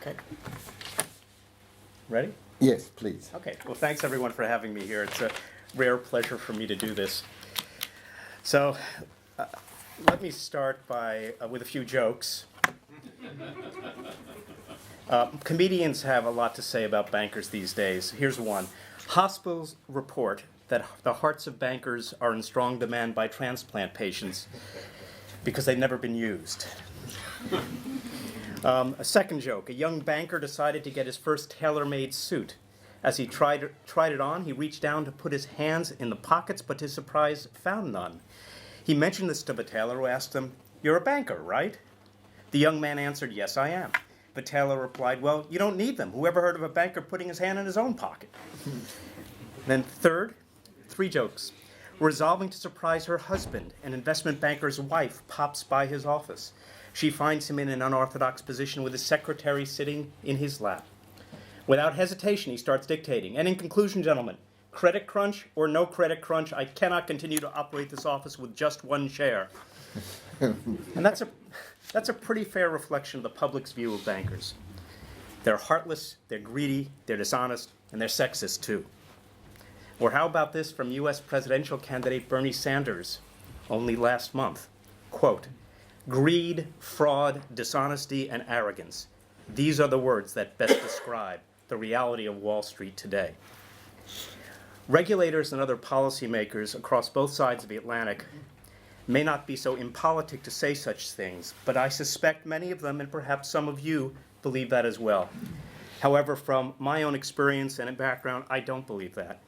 Okay. Ready? Yes, please. Okay. Well, thanks everyone for having me here. It's a rare pleasure for me to do this. So, let me start by with a few jokes. Comedians have a lot to say about bankers these days. Here's one. Hospitals report that the hearts of bankers are in strong demand by transplant patients because they've never been used. A second joke. A young banker decided to get his first tailor-made suit. As he tried it on, he reached down to put his hands in the pockets, but to his surprise, found none. He mentioned this to the tailor, who asked him, "You're a banker, right?" The young man answered, "Yes, I am." The tailor replied, "Well, you don't need them. Whoever heard of a banker putting his hand in his own pocket?" Then third, three jokes. Resolving to surprise her husband, an investment banker's wife pops by his office. She finds him in an unorthodox position with his secretary sitting in his lap. Without hesitation, he starts dictating. And in conclusion, gentlemen, credit crunch or no credit crunch, I cannot continue to operate this office with just one chair. And that's a pretty fair reflection of the public's view of bankers. They're heartless, they're greedy, they're dishonest, and they're sexist too. Or how about this from U.S. presidential candidate Bernie Sanders only last month? Quote, "Greed, fraud, dishonesty, and arrogance. These are the words that best describe the reality of Wall Street today." Regulators and other policymakers across both sides of the Atlantic may not be so impolitic to say such things, but I suspect many of them, and perhaps some of you, believe that as well. However, from my own experience and background, I don't believe that.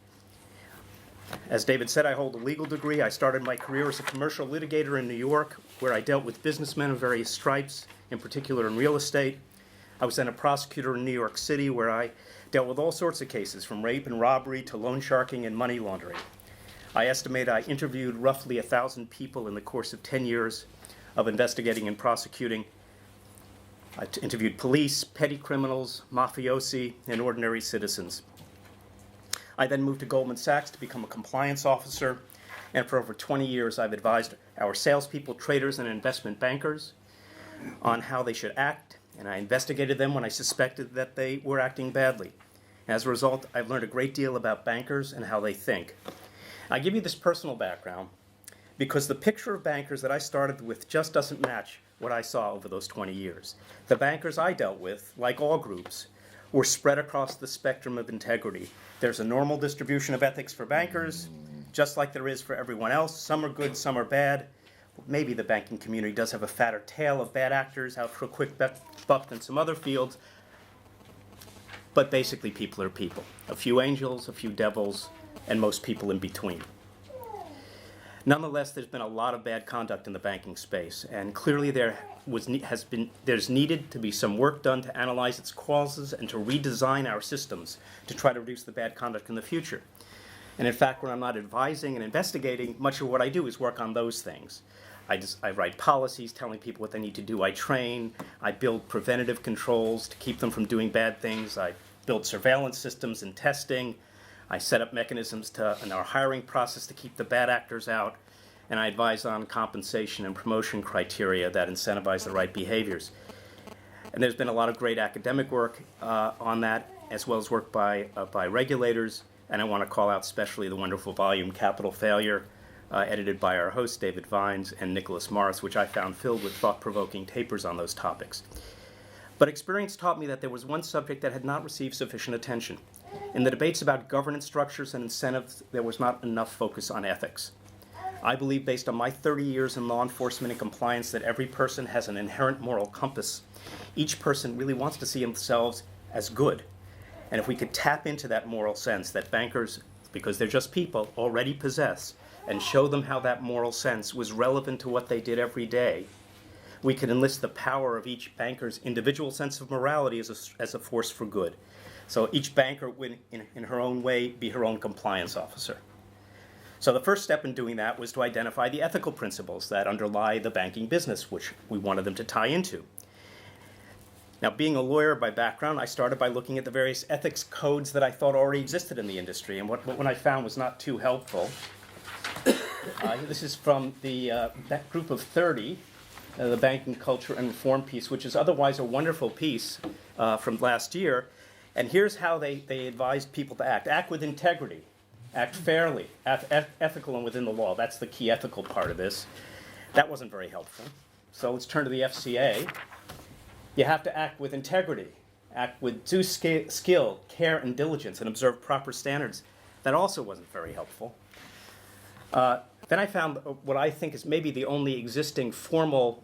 As David said, I hold a legal degree. I started my career as a commercial litigator in New York, where I dealt with businessmen of various stripes, in particular in real estate. I was then a prosecutor in New York City, where I dealt with all sorts of cases, from rape and robbery to loan sharking and money laundering. I estimate I interviewed roughly 1,000 people in the course of 10 years of investigating and prosecuting. I interviewed police, petty criminals, mafiosi, and ordinary citizens. I then moved to Goldman Sachs to become a compliance officer, and for over 20 years I've advised our salespeople, traders, and investment bankers on how they should act, and I investigated them when I suspected that they were acting badly. As a result, I've learned a great deal about bankers and how they think. I give you this personal background because the picture of bankers that I started with just doesn't match what I saw over those 20 years. The bankers I dealt with, like all groups, were spread across the spectrum of integrity. There's a normal distribution of ethics for bankers, just like there is for everyone else. Some are good, some are bad. Maybe the banking community does have a fatter tail of bad actors out for a quick buck than some other fields. But basically, people are people. A few angels, a few devils, and most people in between. Nonetheless, there's been a lot of bad conduct in the banking space, and clearly there's needed to be some work done to analyze its causes and to redesign our systems to try to reduce the bad conduct in the future. And in fact, when I'm not advising and investigating, much of what I do is work on those things. I write policies telling people what they need to do. I train. I build preventative controls to keep them from doing bad things. I build surveillance systems and testing. I set up mechanisms in our hiring process to keep the bad actors out. And I advise on compensation and promotion criteria that incentivize the right behaviors. And there's been a lot of great academic work on that, as well as work by regulators. And I want to call out especially the wonderful volume Capital Failure, edited by our host, David Vines, and Nicholas Morris, which I found filled with thought-provoking papers on those topics. But experience taught me that there was one subject that had not received sufficient attention. In the debates about governance structures and incentives, there was not enough focus on ethics. I believe, based on my 30 years in law enforcement and compliance, that every person has an inherent moral compass. Each person really wants to see themselves as good. And if we could tap into that moral sense that bankers, because they're just people, already possess, and show them how that moral sense was relevant to what they did every day, we could enlist the power of each banker's individual sense of morality as a force for good. So each banker would, in her own way, be her own compliance officer. So the first step in doing that was to identify the ethical principles that underlie the banking business, which we wanted them to tie into. Now, being a lawyer by background, I started by looking at the various ethics codes that I thought already existed in the industry, and what I found was not too helpful. This is from the that group of 30 the Banking Culture and Reform piece, which is otherwise a wonderful piece from last year. And here's how they advised people to act. Act with integrity, act fairly, act ethical and within the law. That's the key ethical part of this. That wasn't very helpful. So let's turn to the FCA. You have to act with integrity, act with due skill, care, and diligence, and observe proper standards. That also wasn't very helpful. Then I found what I think is maybe the only existing formal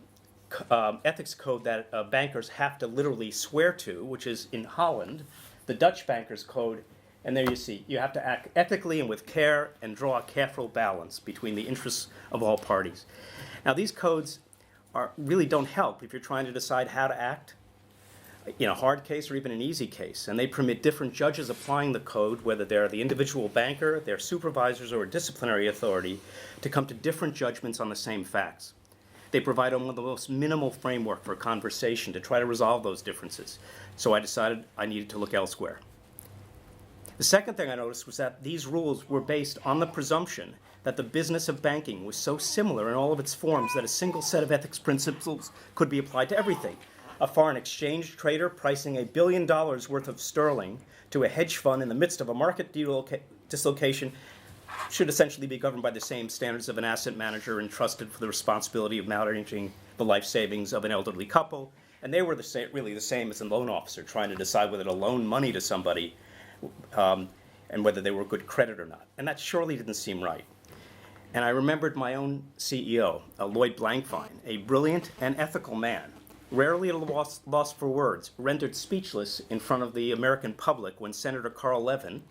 ethics code that bankers have to literally swear to, which is in Holland, the Dutch Bankers Code. And there you see, you have to act ethically and with care and draw a careful balance between the interests of all parties. Now, these codes really don't help if you're trying to decide how to act in a hard case or even an easy case. And they permit different judges applying the code, whether they're the individual banker, their supervisors, or a disciplinary authority, to come to different judgments on the same facts. They provide one of the most minimal framework for conversation to try to resolve those differences. So I decided I needed to look elsewhere. The second thing I noticed was that these rules were based on the presumption that the business of banking was so similar in all of its forms that a single set of ethics principles could be applied to everything. A foreign exchange trader pricing $1 billion worth of sterling to a hedge fund in the midst of a market dislocation should essentially be governed by the same standards of an asset manager entrusted for the responsibility of managing the life savings of an elderly couple. And they were really the same as a loan officer trying to decide whether to loan money to somebody and whether they were good credit or not. And that surely didn't seem right. And I remembered my own CEO, Lloyd Blankfein, a brilliant and ethical man, rarely at a loss for words, rendered speechless in front of the American public when Senator Carl Levin,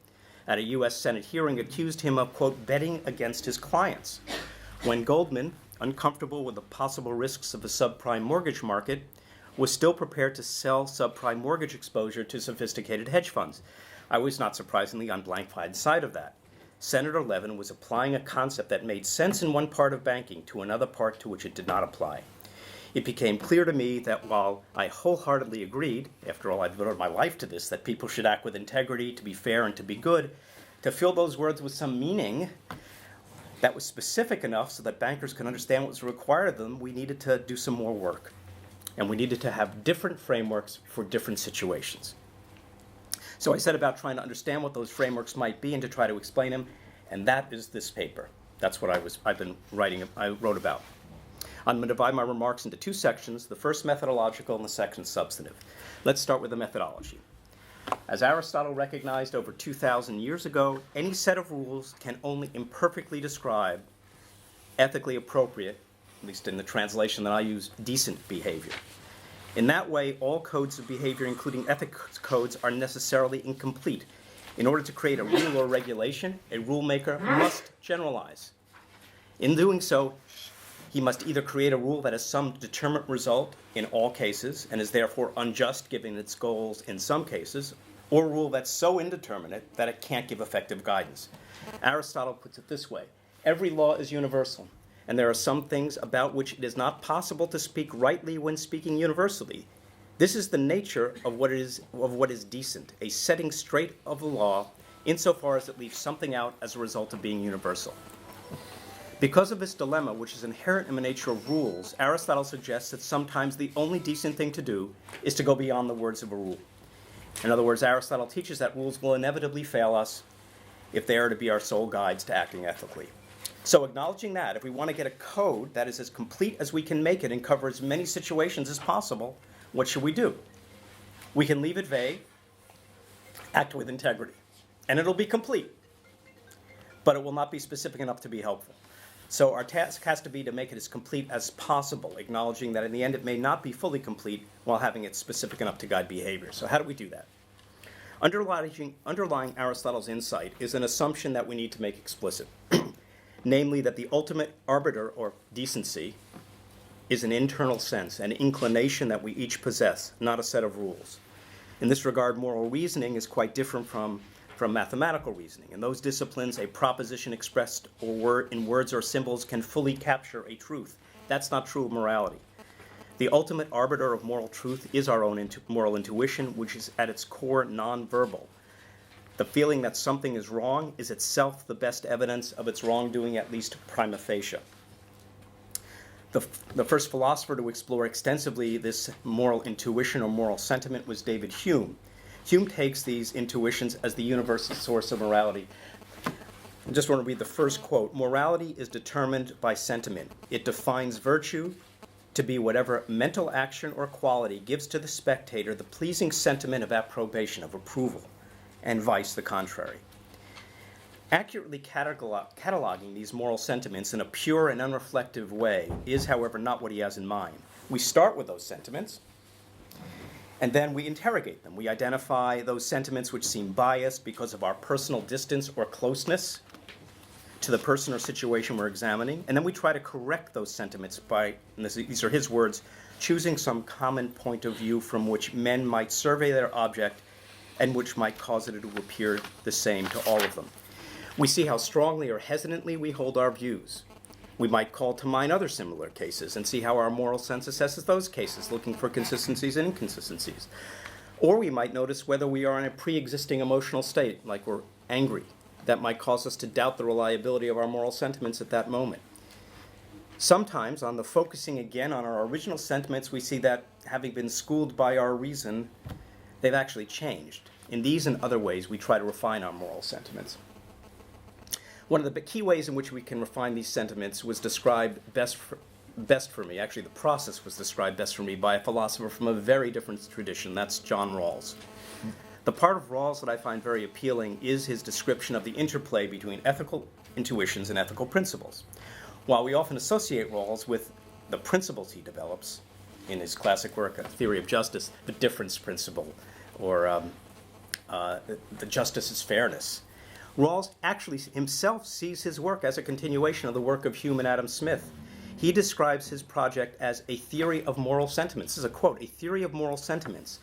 at a U.S. Senate hearing, accused him of, quote, betting against his clients. When Goldman, uncomfortable with the possible risks of the subprime mortgage market, was still prepared to sell subprime mortgage exposure to sophisticated hedge funds. I was not surprisingly on Blankfein's side of that. Senator Levin was applying a concept that made sense in one part of banking to another part to which it did not apply. It became clear to me that while I wholeheartedly agreed, after all I'd devoted my life to this, that people should act with integrity, to be fair, and to be good, to fill those words with some meaning that was specific enough so that bankers could understand what was required of them, we needed to do some more work. And we needed to have different frameworks for different situations. So I set about trying to understand what those frameworks might be and to try to explain them, and that is this paper. That's what I wrote about. I'm going to divide my remarks into two sections, the first methodological and the second substantive. Let's start with the methodology. As Aristotle recognized over 2,000 years ago, any set of rules can only imperfectly describe ethically appropriate, at least in the translation that I use, decent behavior. In that way, all codes of behavior, including ethics codes, are necessarily incomplete. In order to create a rule or regulation, a rulemaker must generalize. In doing so, he must either create a rule that has some determinate result in all cases and is therefore unjust given its goals in some cases, or a rule that's so indeterminate that it can't give effective guidance. Aristotle puts it this way: every law is universal, and there are some things about which it is not possible to speak rightly when speaking universally. This is the nature of what is decent, a setting straight of the law insofar as it leaves something out as a result of being universal. Because of this dilemma, which is inherent in the nature of rules, Aristotle suggests that sometimes the only decent thing to do is to go beyond the words of a rule. In other words, Aristotle teaches that rules will inevitably fail us if they are to be our sole guides to acting ethically. So acknowledging that, if we want to get a code that is as complete as we can make it and cover as many situations as possible, what should we do? We can leave it vague, act with integrity, and it'll be complete, but it will not be specific enough to be helpful. So our task has to be to make it as complete as possible, acknowledging that in the end it may not be fully complete while having it specific enough to guide behavior. So how do we do that? Underlying Aristotle's insight is an assumption that we need to make explicit, namely that the ultimate arbiter, or decency, is an internal sense, an inclination that we each possess, not a set of rules. In this regard, moral reasoning is quite different from mathematical reasoning. In those disciplines, a proposition expressed in words or symbols can fully capture a truth. That's not true of morality. The ultimate arbiter of moral truth is our own moral intuition, which is at its core nonverbal. The feeling that something is wrong is itself the best evidence of its wrongdoing, at least prima facie. The first philosopher to explore extensively this moral intuition or moral sentiment was David Hume. Hume takes these intuitions as the universal source of morality. I just want to read the first quote. Morality is determined by sentiment. It defines virtue to be whatever mental action or quality gives to the spectator the pleasing sentiment of approbation, of approval, and vice the contrary. Accurately cataloging these moral sentiments in a pure and unreflective way is, however, not what he has in mind. We start with those sentiments, and then we interrogate them. We identify those sentiments which seem biased because of our personal distance or closeness to the person or situation we're examining, and then we try to correct those sentiments by, and these are his words, choosing some common point of view from which men might survey their object and which might cause it to appear the same to all of them. We see how strongly or hesitantly we hold our views. We might call to mind other similar cases and see how our moral sense assesses those cases, looking for consistencies and inconsistencies. Or we might notice whether we are in a pre-existing emotional state, like we're angry, that might cause us to doubt the reliability of our moral sentiments at that moment. Sometimes, on the focusing again on our original sentiments, we see that, having been schooled by our reason, they've actually changed. In these and other ways, we try to refine our moral sentiments. One of the key ways in which we can refine these sentiments was described best for me. Actually, the process was described best for me by a philosopher from a very different tradition. That's John Rawls. The part of Rawls that I find very appealing is his description of the interplay between ethical intuitions and ethical principles. While we often associate Rawls with the principles he develops in his classic work, A Theory of Justice, the difference principle, or the justice is fairness, Rawls actually himself sees his work as a continuation of the work of Hume and Adam Smith. He describes his project as a theory of moral sentiments. This is a quote, a theory of moral sentiments.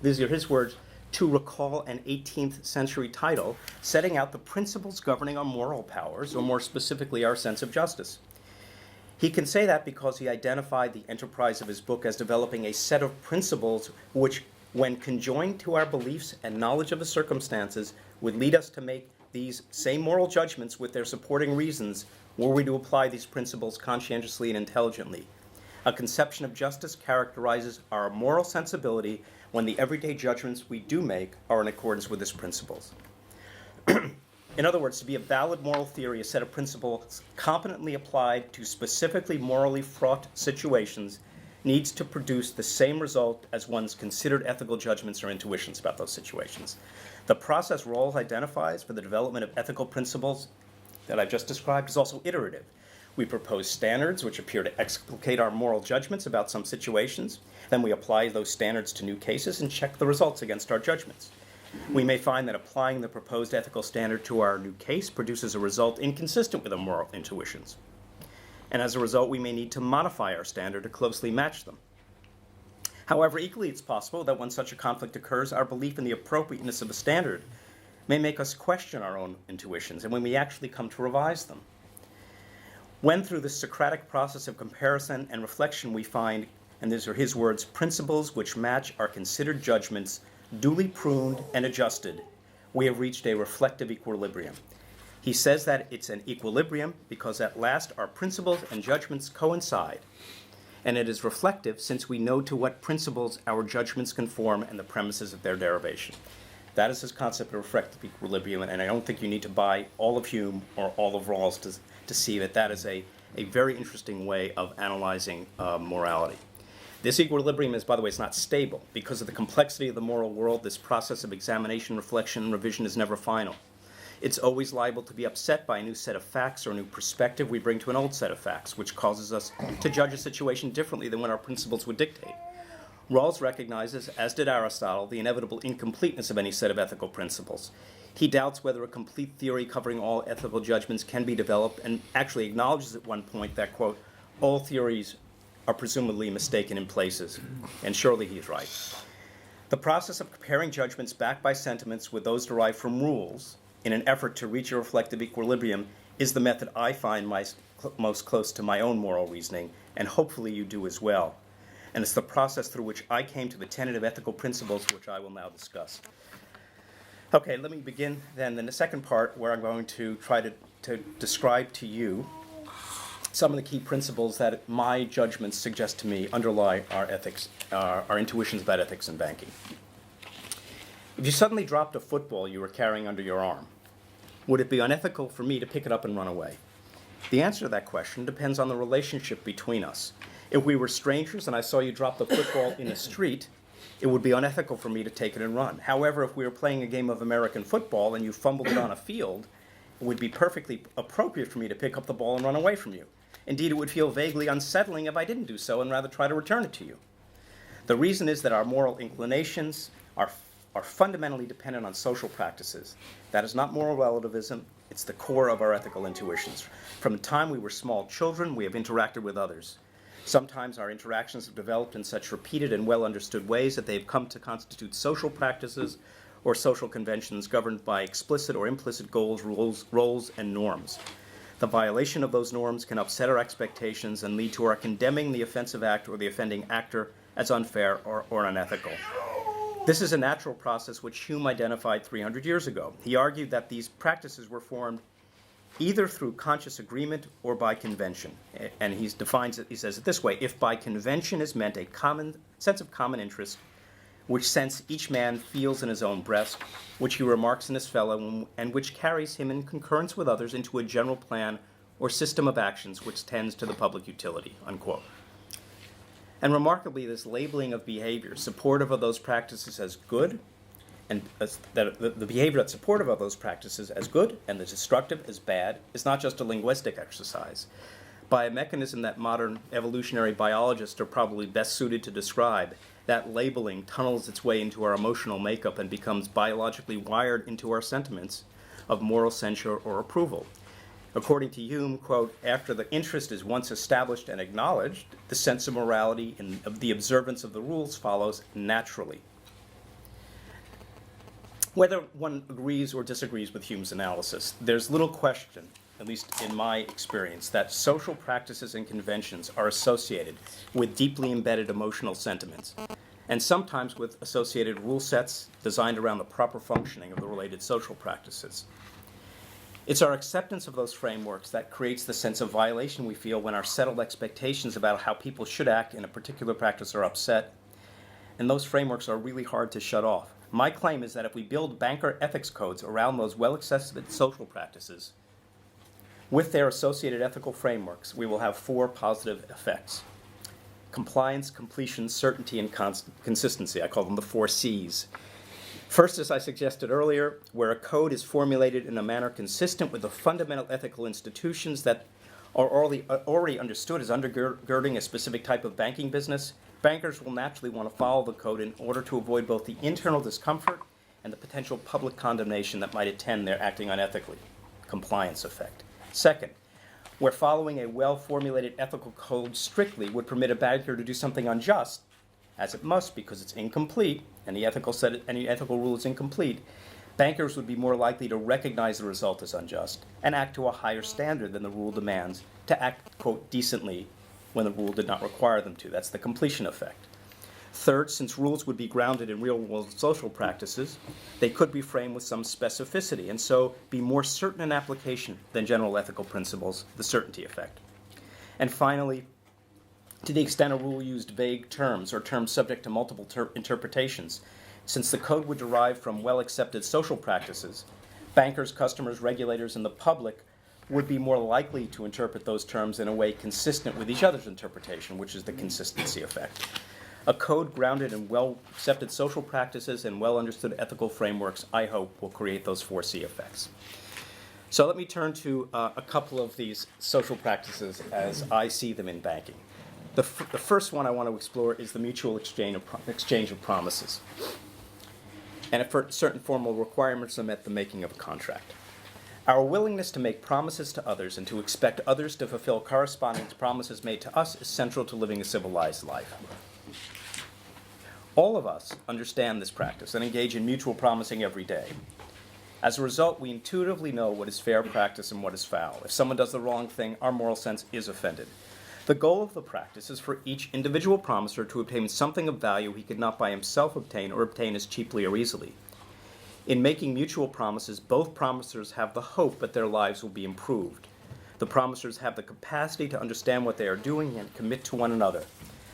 These are his words, to recall an 18th century title setting out the principles governing our moral powers, or more specifically, our sense of justice. He can say that because he identified the enterprise of his book as developing a set of principles which, when conjoined to our beliefs and knowledge of the circumstances, would lead us to make these same moral judgments with their supporting reasons were we to apply these principles conscientiously and intelligently. A conception of justice characterizes our moral sensibility when the everyday judgments we do make are in accordance with its principles. In other words, to be a valid moral theory, a set of principles competently applied to specifically morally fraught situations needs to produce the same result as one's considered ethical judgments or intuitions about those situations. The process Rawls identifies for the development of ethical principles that I've just described is also iterative. We propose standards which appear to explicate our moral judgments about some situations. Then we apply those standards to new cases and check the results against our judgments. We may find that applying the proposed ethical standard to our new case produces a result inconsistent with our moral intuitions. And as a result, we may need to modify our standard to closely match them. However, equally it's possible that when such a conflict occurs, our belief in the appropriateness of a standard may make us question our own intuitions, and we may actually come to revise them. When through the Socratic process of comparison and reflection we find, and these are his words, principles which match our considered judgments, duly pruned and adjusted, we have reached a reflective equilibrium. He says that it's an equilibrium because at last our principles and judgments coincide, and it is reflective since we know to what principles our judgments conform and the premises of their derivation. That is his concept of reflective equilibrium, and I don't think you need to buy all of Hume or all of Rawls to see that that is a very interesting way of analyzing morality. This equilibrium is, by the way, it's not stable. Because of the complexity of the moral world, this process of examination, reflection, and revision is never final. It's always liable to be upset by a new set of facts or a new perspective we bring to an old set of facts, which causes us to judge a situation differently than what our principles would dictate. Rawls recognizes, as did Aristotle, the inevitable incompleteness of any set of ethical principles. He doubts whether a complete theory covering all ethical judgments can be developed, and actually acknowledges at one point that, quote, all theories are presumably mistaken in places, and surely he's right. The process of comparing judgments backed by sentiments with those derived from rules in an effort to reach a reflective equilibrium is the method I find most close to my own moral reasoning, and hopefully you do as well. And it's the process through which I came to the tentative ethical principles which I will now discuss. Okay, let me begin then in the second part where I'm going to try to describe to you some of the key principles that my judgments suggest to me underlie our ethics, our intuitions about ethics in banking. If you suddenly dropped a football you were carrying under your arm, would it be unethical for me to pick it up and run away? The answer to that question depends on the relationship between us. If we were strangers and I saw you drop the football in the street, it would be unethical for me to take it and run. However, if we were playing a game of American football and you fumbled it on a field, it would be perfectly appropriate for me to pick up the ball and run away from you. Indeed, it would feel vaguely unsettling if I didn't do so and rather try to return it to you. The reason is that our moral inclinations are fundamentally dependent on social practices. That is not moral relativism, it's the core of our ethical intuitions. From the time we were small children, we have interacted with others. Sometimes our interactions have developed in such repeated and well-understood ways that they have come to constitute social practices or social conventions governed by explicit or implicit goals, roles, and norms. The violation of those norms can upset our expectations and lead to our condemning the offensive act or the offending actor as unfair or unethical. This is a natural process which Hume identified 300 years ago. He argued that these practices were formed either through conscious agreement or by convention. And he says it this way: if by convention is meant a common sense of common interest, which sense each man feels in his own breast, which he remarks in his fellow, and which carries him in concurrence with others into a general plan or system of actions which tends to the public utility, unquote. And remarkably, this labeling of behavior supportive of those practices as good, and the behavior that's supportive of those practices as good and the destructive as bad, is not just a linguistic exercise. By a mechanism that modern evolutionary biologists are probably best suited to describe, that labeling tunnels its way into our emotional makeup and becomes biologically wired into our sentiments of moral censure or approval. According to Hume, quote, after the interest is once established and acknowledged, the sense of morality and of the observance of the rules follows naturally. Whether one agrees or disagrees with Hume's analysis, there's little question, at least in my experience, that social practices and conventions are associated with deeply embedded emotional sentiments, and sometimes with associated rule sets designed around the proper functioning of the related social practices. It's our acceptance of those frameworks that creates the sense of violation we feel when our settled expectations about how people should act in a particular practice are upset, and those frameworks are really hard to shut off. My claim is that if we build banker ethics codes around those well-accepted social practices, with their associated ethical frameworks, we will have 4 positive effects: compliance, completion, certainty, and consistency. I call them the 4 C's. First, as I suggested earlier, where a code is formulated in a manner consistent with the fundamental ethical institutions that are already understood as undergirding a specific type of banking business, bankers will naturally want to follow the code in order to avoid both the internal discomfort and the potential public condemnation that might attend their acting unethically. Compliance effect. Second, where following a well-formulated ethical code strictly would permit a banker to do something unjust, as it must because it's incomplete, and any ethical rule is incomplete, bankers would be more likely to recognize the result as unjust and act to a higher standard than the rule demands, to act, quote, decently when the rule did not require them to. That's the completion effect. Third, since rules would be grounded in real-world social practices, they could be framed with some specificity and so be more certain in application than general ethical principles, the certainty effect. And finally, to the extent a rule used vague terms or terms subject to multiple interpretations, since the code would derive from well-accepted social practices, bankers, customers, regulators, and the public would be more likely to interpret those terms in a way consistent with each other's interpretation, which is the consistency effect. A code grounded in well-accepted social practices and well-understood ethical frameworks, I hope, will create those 4 C effects. So let me turn to a couple of these social practices as I see them in banking. The first one I want to explore is the mutual exchange of promises. And if certain formal requirements are met, the making of a contract. Our willingness to make promises to others and to expect others to fulfill corresponding to promises made to us is central to living a civilized life. All of us understand this practice and engage in mutual promising every day. As a result, we intuitively know what is fair practice and what is foul. If someone does the wrong thing, our moral sense is offended. The goal of the practice is for each individual promiser to obtain something of value he could not by himself obtain or obtain as cheaply or easily. In making mutual promises, both promisers have the hope that their lives will be improved. The promisers have the capacity to understand what they are doing and commit to one another,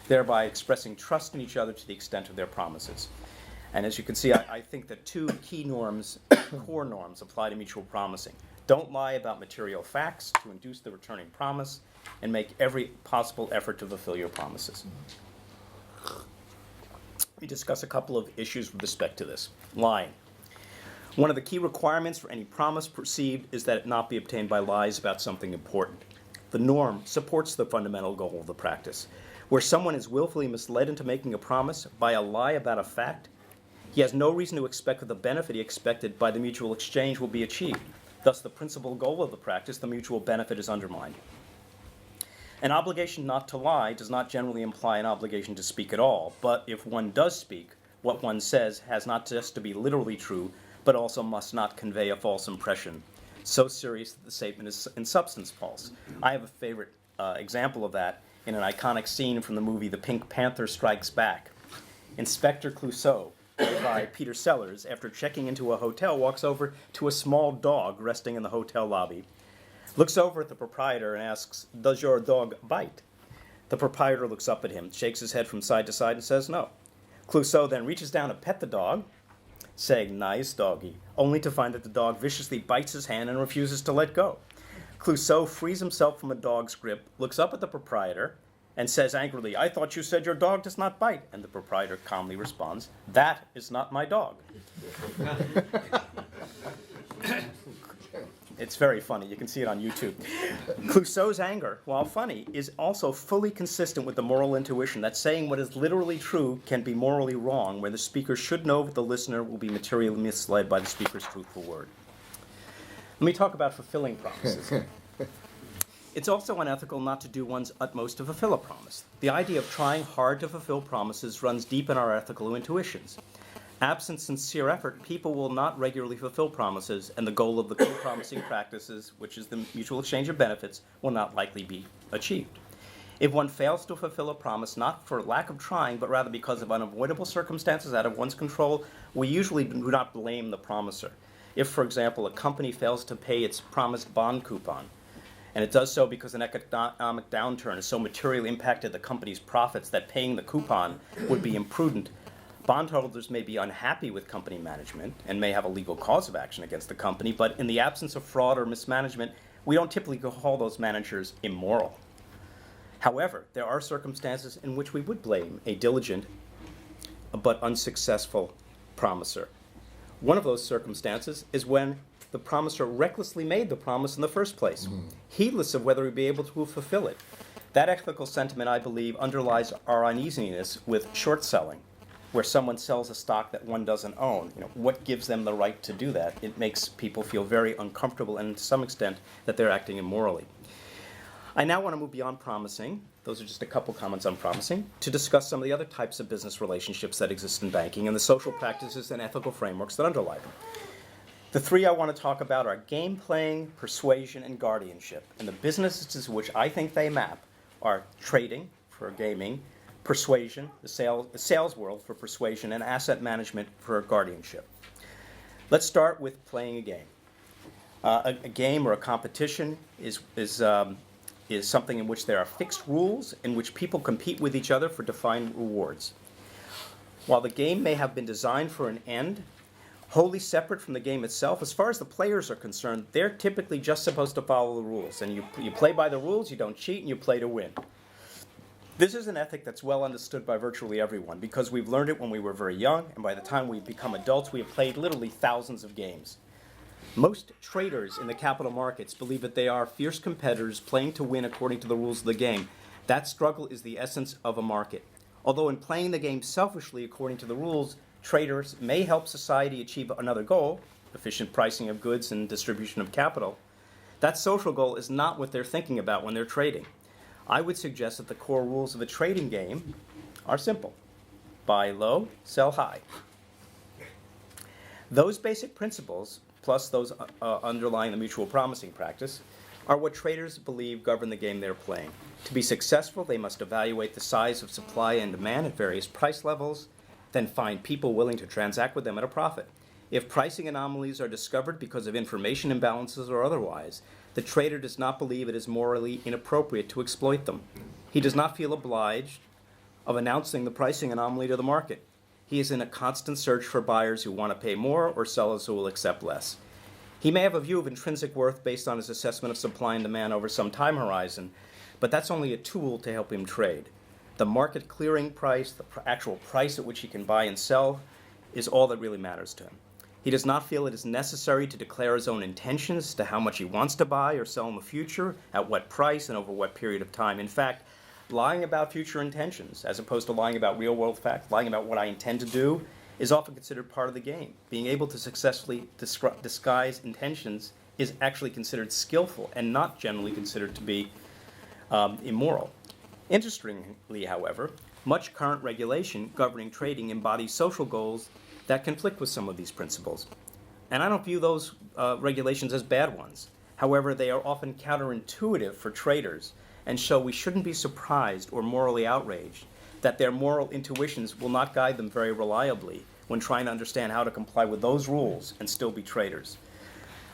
thereby expressing trust in each other to the extent of their promises. And as you can see, I think that two key norms, core norms, apply to mutual promising. Don't lie about material facts to induce the returning promise, and make every possible effort to fulfill your promises. We discuss a couple of issues with respect to this. Lying. One of the key requirements for any promise perceived is that it not be obtained by lies about something important. The norm supports the fundamental goal of the practice. Where someone is willfully misled into making a promise by a lie about a fact, he has no reason to expect that the benefit he expected by the mutual exchange will be achieved. Thus, the principal goal of the practice, the mutual benefit, is undermined. An obligation not to lie does not generally imply an obligation to speak at all, but if one does speak, what one says has not just to be literally true, but also must not convey a false impression, so serious that the statement is in substance false. I have a favorite example of that in an iconic scene from the movie The Pink Panther Strikes Back. Inspector Clouseau, played by Peter Sellers, after checking into a hotel, walks over to a small dog resting in the hotel lobby, looks over at the proprietor and asks, "Does your dog bite?" The proprietor looks up at him, shakes his head from side to side, and says no. Clouseau then reaches down to pet the dog, saying, "Nice doggy," only to find that the dog viciously bites his hand and refuses to let go. Clouseau frees himself from a dog's grip, looks up at the proprietor, and says angrily, "I thought you said your dog does not bite." And the proprietor calmly responds, "That is not my dog." It's very funny. You can see it on YouTube. Clouseau's anger, while funny, is also fully consistent with the moral intuition that saying what is literally true can be morally wrong, where the speaker should know that the listener will be materially misled by the speaker's truthful word. Let me talk about fulfilling promises. It's also unethical not to do one's utmost to fulfill a promise. The idea of trying hard to fulfill promises runs deep in our ethical intuitions. Absent sincere effort, people will not regularly fulfill promises, and the goal of the co-promising practices, which is the mutual exchange of benefits, will not likely be achieved. If one fails to fulfill a promise, not for lack of trying, but rather because of unavoidable circumstances out of one's control, we usually do not blame the promiser. If, for example, a company fails to pay its promised bond coupon, and it does so because an economic downturn has so materially impacted the company's profits that paying the coupon would be imprudent, bondholders may be unhappy with company management and may have a legal cause of action against the company, but in the absence of fraud or mismanagement, we don't typically call those managers immoral. However, there are circumstances in which we would blame a diligent but unsuccessful promiser. One of those circumstances is when the promiser recklessly made the promise in the first place, heedless of whether he'd be able to fulfill it. That ethical sentiment, I believe, underlies our uneasiness with short selling, where someone sells a stock that one doesn't own. What gives them the right to do that? It makes people feel very uncomfortable and to some extent that they're acting immorally. I now want to move beyond promising, those are just a couple comments on promising, to discuss some of the other types of business relationships that exist in banking and the social practices and ethical frameworks that underlie them. The three I want to talk about are game playing, persuasion, and guardianship. And the businesses to which I think they map are trading for gaming, persuasion, the sales world for persuasion, and asset management for guardianship. Let's start with playing a game. A game or a competition is something in which there are fixed rules in which people compete with each other for defined rewards. While the game may have been designed for an end, wholly separate from the game itself, as far as the players are concerned, they're typically just supposed to follow the rules. And you play by the rules, you don't cheat, and you play to win. This is an ethic that's well understood by virtually everyone because we've learned it when we were very young, and by the time we become adults, we have played literally thousands of games. Most traders in the capital markets believe that they are fierce competitors playing to win according to the rules of the game. That struggle is the essence of a market. Although in playing the game selfishly according to the rules, traders may help society achieve another goal, efficient pricing of goods and distribution of capital, that social goal is not what they're thinking about when they're trading. I would suggest that the core rules of a trading game are simple. Buy low, sell high. Those basic principles, plus those underlying the mutual promising practice, are what traders believe govern the game they're playing. To be successful, they must evaluate the size of supply and demand at various price levels, then find people willing to transact with them at a profit. If pricing anomalies are discovered because of information imbalances or otherwise, the trader does not believe it is morally inappropriate to exploit them. He does not feel obliged of announcing the pricing anomaly to the market. He is in a constant search for buyers who want to pay more or sellers who will accept less. He may have a view of intrinsic worth based on his assessment of supply and demand over some time horizon, but that's only a tool to help him trade. The market clearing price, the actual price at which he can buy and sell, is all that really matters to him. He does not feel it is necessary to declare his own intentions as to how much he wants to buy or sell in the future, at what price, and over what period of time. In fact, lying about future intentions, as opposed to lying about real-world facts, lying about what I intend to do, is often considered part of the game. Being able to successfully disguise intentions is actually considered skillful and not generally considered to be immoral. Interestingly, however, much current regulation governing trading embodies social goals that conflict with some of these principles. And I don't view those regulations as bad ones. However, they are often counterintuitive for traders, and so we shouldn't be surprised or morally outraged that their moral intuitions will not guide them very reliably when trying to understand how to comply with those rules and still be traders.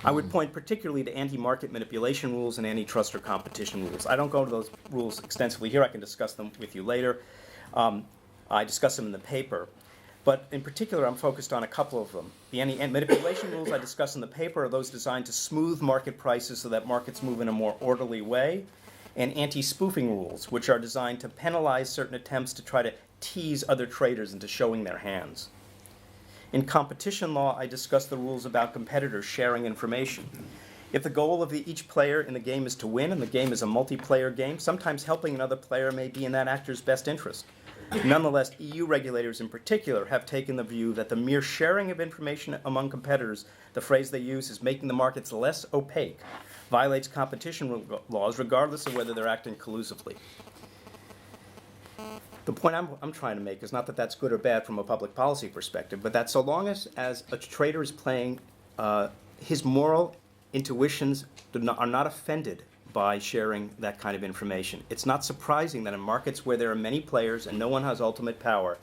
I would point particularly to anti-market manipulation rules and antitrust or competition rules. I don't go into those rules extensively here. I can discuss them with you later. I discuss them in the paper. But in particular, I'm focused on a couple of them. The anti-manipulation rules I discuss in the paper are those designed to smooth market prices so that markets move in a more orderly way, and anti-spoofing rules, which are designed to penalize certain attempts to try to tease other traders into showing their hands. In competition law, I discuss the rules about competitors sharing information. If the goal of each player in the game is to win, and the game is a multiplayer game, sometimes helping another player may be in that actor's best interest. Nonetheless, EU regulators in particular have taken the view that the mere sharing of information among competitors, the phrase they use is making the markets less opaque, violates competition laws regardless of whether they're acting collusively. The point I'm trying to make is not that that's good or bad from a public policy perspective, but that so long as a trader is playing, his moral intuitions are not offended by sharing that kind of information. It's not surprising that in markets where there are many players and no one has ultimate power,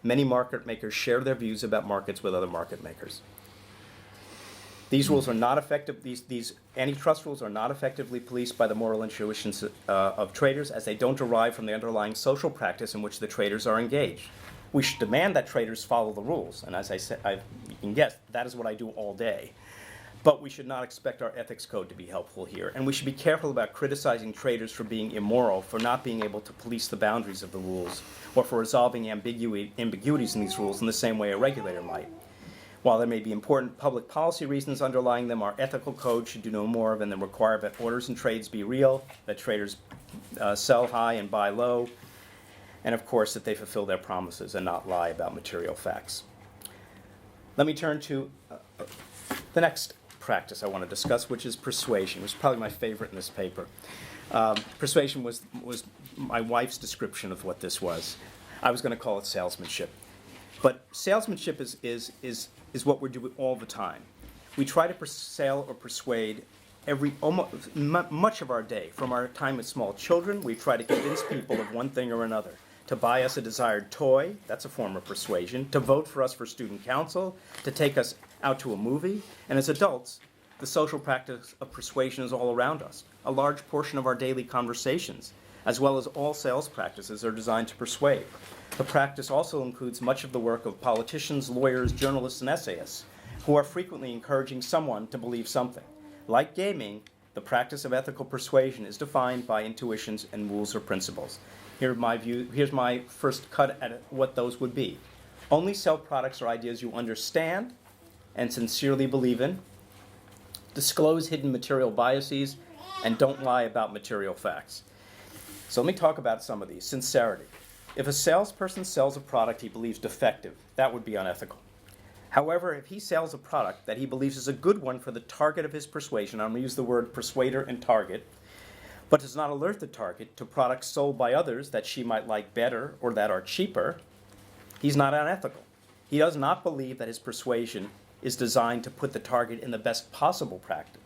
many market makers share their views about markets with other market makers. These rules are not effective. These antitrust rules are not effectively policed by the moral intuitions of traders, as they don't derive from the underlying social practice in which the traders are engaged. We should demand that traders follow the rules, and as I said, you can guess, that is what I do all day. But we should not expect our ethics code to be helpful here, and we should be careful about criticizing traders for being immoral, for not being able to police the boundaries of the rules, or for resolving ambiguities in these rules in the same way a regulator might. While there may be important public policy reasons underlying them, our ethical code should do no more than require that orders and trades be real, that traders sell high and buy low, and of course that they fulfill their promises and not lie about material facts. Let me turn to the next practice I want to discuss, which is persuasion, which is probably my favorite in this paper. Persuasion was my wife's description of what this was. I was going to call it salesmanship. But salesmanship is what we're doing all the time. We try to sell or persuade much of our day. From our time as small children, we try to convince people of one thing or another. To buy us a desired toy, that's a form of persuasion. To vote for us for student council, to take us out to a movie. And as adults, the social practice of persuasion is all around us. A large portion of our daily conversations, as well as all sales practices, are designed to persuade. The practice also includes much of the work of politicians, lawyers, journalists, and essayists, who are frequently encouraging someone to believe something. Like gaming, the practice of ethical persuasion is defined by intuitions and rules or principles. Here's my first cut at what those would be. Only sell products or ideas you understand and sincerely believe in. Disclose hidden material biases, and don't lie about material facts. So let me talk about some of these. Sincerity. If a salesperson sells a product he believes defective, that would be unethical. However, if he sells a product that he believes is a good one for the target of his persuasion, I'm going to use the word persuader and target, but does not alert the target to products sold by others that she might like better or that are cheaper, he's not unethical. He does not believe that his persuasion is designed to put the target in the best possible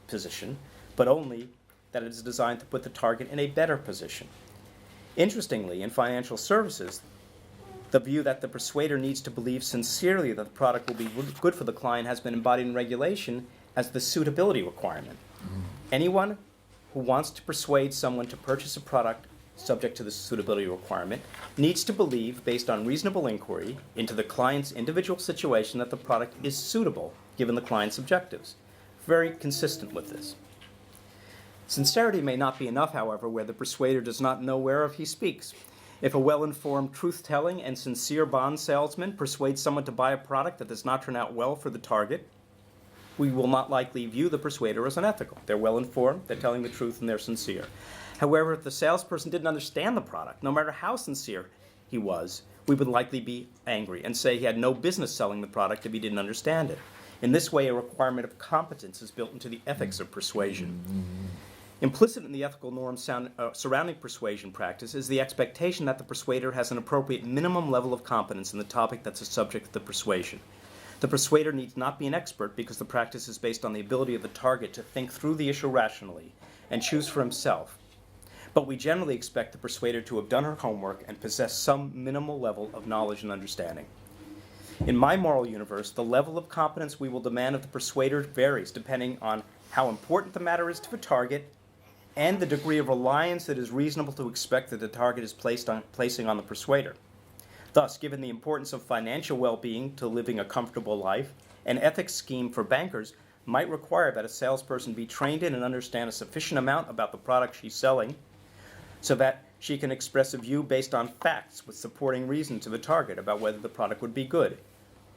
position, but only that it is designed to put the target in a better position. Interestingly, in financial services, The view that the persuader needs to believe sincerely that the product will be good for the client has been embodied in regulation as the suitability requirement. Anyone who wants to persuade someone to purchase a product subject to the suitability requirement needs to believe, based on reasonable inquiry into the client's individual situation, that the product is suitable given the client's objectives. Very consistent with this. Sincerity may not be enough, however, where the persuader does not know whereof he speaks. If a well-informed, truth-telling, and sincere bond salesman persuades someone to buy a product that does not turn out well for the target, we will not likely view the persuader as unethical. They're well-informed, they're telling the truth, and they're sincere. However, if the salesperson didn't understand the product, no matter how sincere he was, we would likely be angry and say he had no business selling the product if he didn't understand it. In this way, a requirement of competence is built into the ethics of persuasion. Implicit in the ethical norms surrounding persuasion practice is the expectation that the persuader has an appropriate minimum level of competence in the topic that's the subject of the persuasion. The persuader needs not be an expert because the practice is based on the ability of the target to think through the issue rationally and choose for himself. But we generally expect the persuader to have done her homework and possess some minimal level of knowledge and understanding. In my moral universe, the level of competence we will demand of the persuader varies depending on how important the matter is to the target and the degree of reliance it is reasonable to expect that the target is placing on the persuader. Thus, given the importance of financial well-being to living a comfortable life, an ethics scheme for bankers might require that a salesperson be trained in and understand a sufficient amount about the product she's selling so that she can express a view based on facts with supporting reason to the target about whether the product would be good.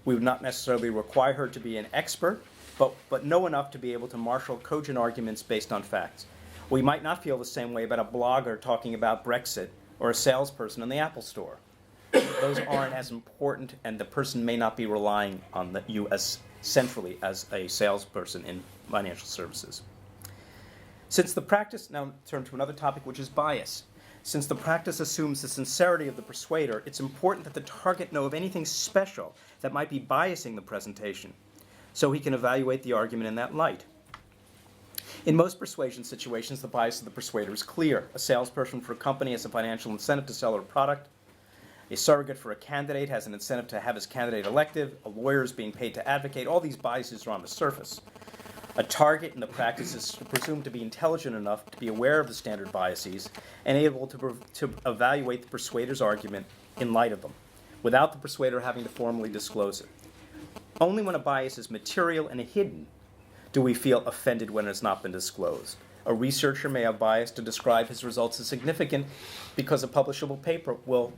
We would not necessarily require her to be an expert, but know enough to be able to marshal cogent arguments based on facts. We might not feel the same way about a blogger talking about Brexit or a salesperson in the Apple store. Those aren't as important, and the person may not be relying on you as centrally as a salesperson in financial services. Since the practice, now turn to another topic, which is bias. Since the practice assumes the sincerity of the persuader, it's important that the target know of anything special that might be biasing the presentation, so he can evaluate the argument in that light. In most persuasion situations, the bias of the persuader is clear. A salesperson for a company has a financial incentive to sell her product. A surrogate for a candidate has an incentive to have his candidate elected. A lawyer is being paid to advocate. All these biases are on the surface. A target in the practice is presumed to be intelligent enough to be aware of the standard biases and able to evaluate the persuader's argument in light of them, without the persuader having to formally disclose it. Only when a bias is material and hidden do we feel offended when it has not been disclosed. A researcher may have bias to describe his results as significant because a publishable paper will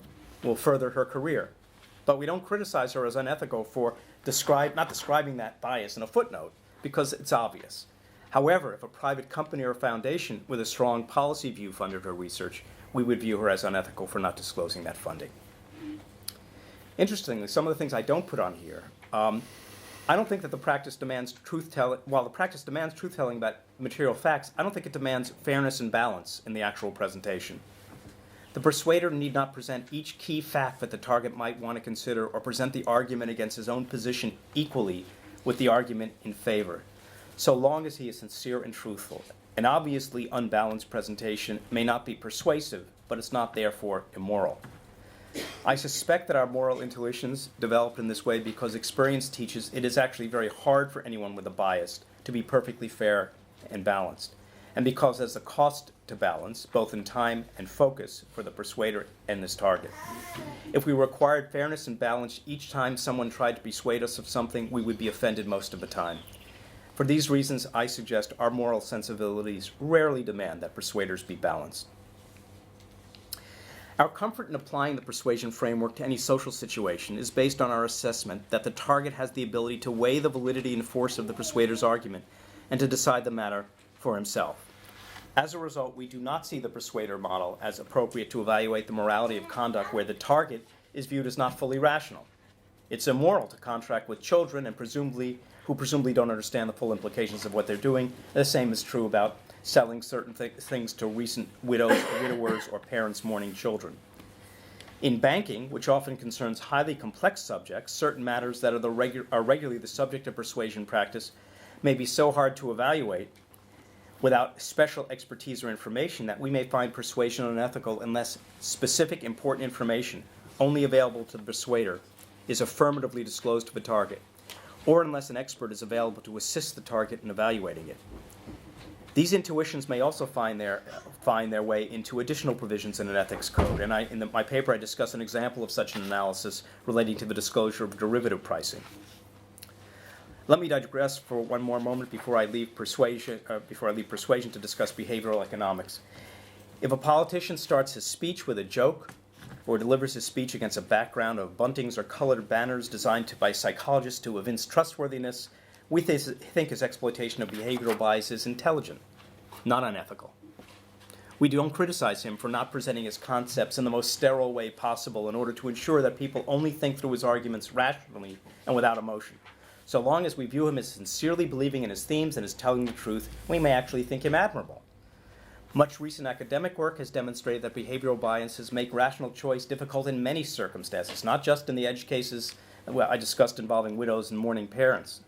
further her career. But we don't criticize her as unethical for not describing that bias in a footnote because it's obvious. However, if a private company or foundation with a strong policy view funded her research, we would view her as unethical for not disclosing that funding. Interestingly, some of the things I don't put on here, I don't think that the practice demands truth-telling. While the practice demands truth-telling about material facts, I don't think it demands fairness and balance in the actual presentation. The persuader need not present each key fact that the target might want to consider or present the argument against his own position equally with the argument in favor, so long as he is sincere and truthful. An obviously unbalanced presentation may not be persuasive, but it's not therefore immoral. I suspect that our moral intuitions develop in this way because experience teaches it is actually very hard for anyone with a bias to be perfectly fair and balanced, and because there's a cost to balance, both in time and focus, for the persuader and his target. If we required fairness and balance each time someone tried to persuade us of something, we would be offended most of the time. For these reasons, I suggest our moral sensibilities rarely demand that persuaders be balanced. Our comfort in applying the persuasion framework to any social situation is based on our assessment that the target has the ability to weigh the validity and force of the persuader's argument and to decide the matter for himself. As a result, we do not see the persuader model as appropriate to evaluate the morality of conduct where the target is viewed as not fully rational. It's immoral to contract with children who presumably don't understand the full implications of what they're doing. The same is true about selling certain things to recent widows, widowers, or parents mourning children. In banking, which often concerns highly complex subjects, certain matters that are regularly the subject of persuasion practice may be so hard to evaluate without special expertise or information that we may find persuasion unethical unless specific important information, only available to the persuader is affirmatively disclosed to the target, or unless an expert is available to assist the target in evaluating it. These intuitions may also find their way into additional provisions in an ethics code, and in my paper I discuss an example of such an analysis relating to the disclosure of derivative pricing. Let me digress for one more moment before I leave persuasion to discuss behavioral economics. If a politician starts his speech with a joke, or delivers his speech against a background of buntings or colored banners designed by psychologists to evince trustworthiness, we think his exploitation of behavioral bias is intelligent, not unethical. We don't criticize him for not presenting his concepts in the most sterile way possible in order to ensure that people only think through his arguments rationally and without emotion. So long as we view him as sincerely believing in his themes and as telling the truth, we may actually think him admirable. Much recent academic work has demonstrated that behavioral biases make rational choice difficult in many circumstances, not just in the edge cases I discussed involving widows and mourning parents.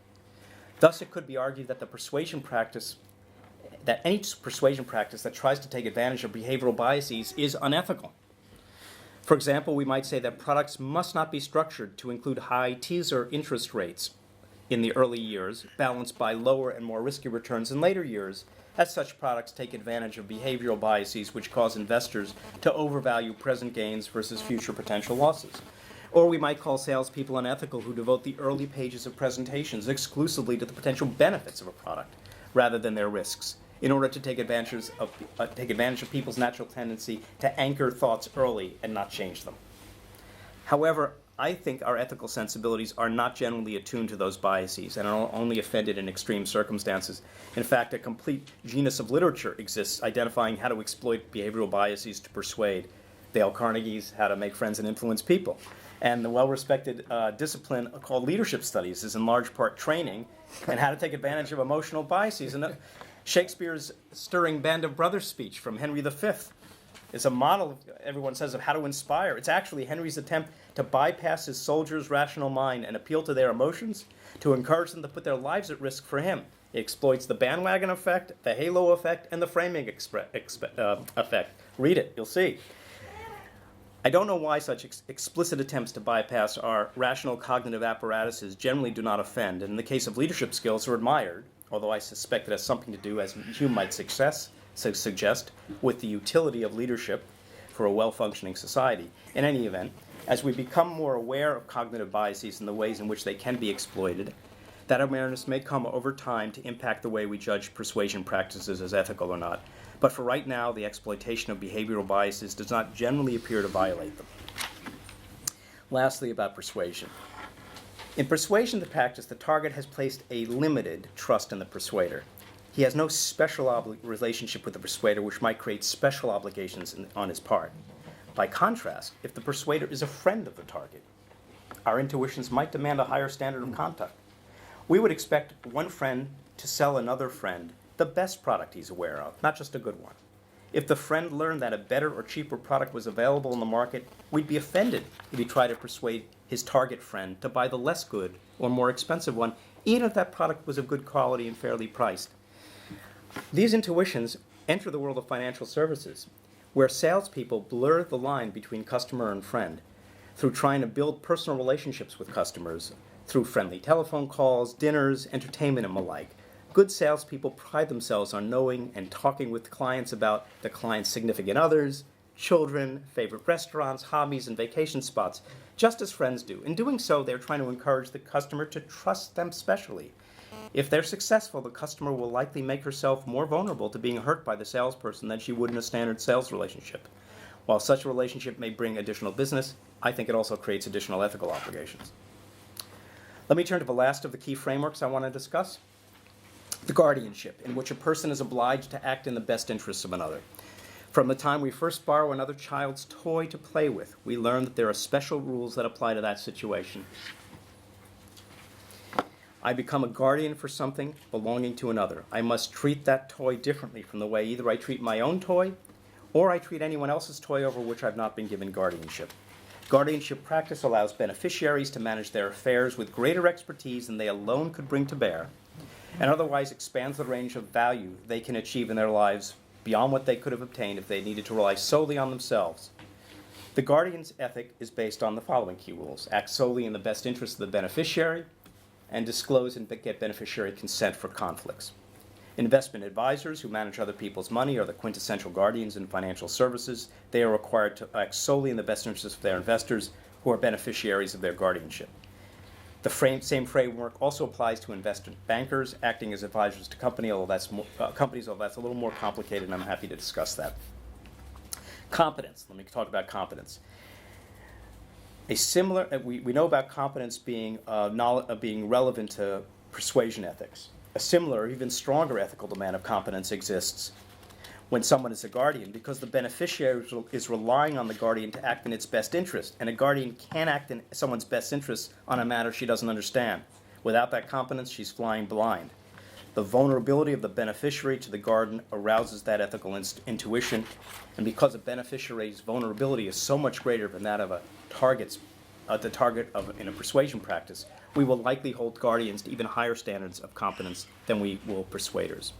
Thus, it could be argued that any persuasion practice that tries to take advantage of behavioral biases is unethical. For example, we might say that products must not be structured to include high teaser interest rates in the early years, balanced by lower and more risky returns in later years, as such products take advantage of behavioral biases which cause investors to overvalue present gains versus future potential losses. Or we might call salespeople unethical who devote the early pages of presentations exclusively to the potential benefits of a product rather than their risks, in order to take advantage of people's natural tendency to anchor thoughts early and not change them. However, I think our ethical sensibilities are not generally attuned to those biases and are only offended in extreme circumstances. In fact, a complete genus of literature exists identifying how to exploit behavioral biases to persuade. Dale Carnegie's How to Make Friends and Influence People. And the well-respected discipline called leadership studies is in large part training and how to take advantage of emotional biases. And Shakespeare's stirring Band of Brothers speech from Henry V is a model, everyone says, of how to inspire. It's actually Henry's attempt to bypass his soldiers' rational mind and appeal to their emotions, to encourage them to put their lives at risk for him. It exploits the bandwagon effect, the halo effect, and the framing effect. Read it, you'll see. I don't know why such explicit attempts to bypass our rational cognitive apparatuses generally do not offend, and in the case of leadership skills are admired, although I suspect it has something to do, as Hume might suggest, with the utility of leadership for a well-functioning society. In any event, as we become more aware of cognitive biases and the ways in which they can be exploited, that awareness may come over time to impact the way we judge persuasion practices as ethical or not. But for right now, the exploitation of behavioral biases does not generally appear to violate them. Lastly, about persuasion. In persuasion, the practice, the target has placed a limited trust in the persuader. He has no special relationship with the persuader, which might create special obligations on his part. By contrast, if the persuader is a friend of the target, our intuitions might demand a higher standard of conduct. We would expect one friend to sell another friend the best product he's aware of, not just a good one. If the friend learned that a better or cheaper product was available in the market, we'd be offended if he tried to persuade his target friend to buy the less good or more expensive one, even if that product was of good quality and fairly priced. These intuitions enter the world of financial services, where salespeople blur the line between customer and friend through trying to build personal relationships with customers, through friendly telephone calls, dinners, entertainment, and the like. Good salespeople pride themselves on knowing and talking with clients about the client's significant others, children, favorite restaurants, hobbies, and vacation spots, just as friends do. In doing so, they're trying to encourage the customer to trust them specially. If they're successful, the customer will likely make herself more vulnerable to being hurt by the salesperson than she would in a standard sales relationship. While such a relationship may bring additional business, I think it also creates additional ethical obligations. Let me turn to the last of the key frameworks I want to discuss. The guardianship, in which a person is obliged to act in the best interests of another. From the time we first borrow another child's toy to play with, we learn that there are special rules that apply to that situation. I become a guardian for something belonging to another. I must treat that toy differently from the way either I treat my own toy or I treat anyone else's toy over which I've not been given guardianship. Guardianship practice allows beneficiaries to manage their affairs with greater expertise than they alone could bring to bear, and otherwise expands the range of value they can achieve in their lives beyond what they could have obtained if they needed to rely solely on themselves. The guardian's ethic is based on the following key rules: act solely in the best interest of the beneficiary, and disclose and get beneficiary consent for conflicts. Investment advisors who manage other people's money are the quintessential guardians in financial services. They are required to act solely in the best interest of their investors, who are beneficiaries of their guardianship. The same framework also applies to investment bankers acting as advisors to companies, although that's a little more complicated, and I'm happy to discuss that. Competence. Let me talk about competence. We know about competence being relevant to persuasion ethics. A similar, even stronger ethical demand of competence exists when someone is a guardian, because the beneficiary is relying on the guardian to act in its best interest, and a guardian can't act in someone's best interest on a matter she doesn't understand. Without that competence, she's flying blind. The vulnerability of the beneficiary to the guardian arouses that ethical intuition, and because a beneficiary's vulnerability is so much greater than that of the target in a persuasion practice, we will likely hold guardians to even higher standards of competence than we will persuaders.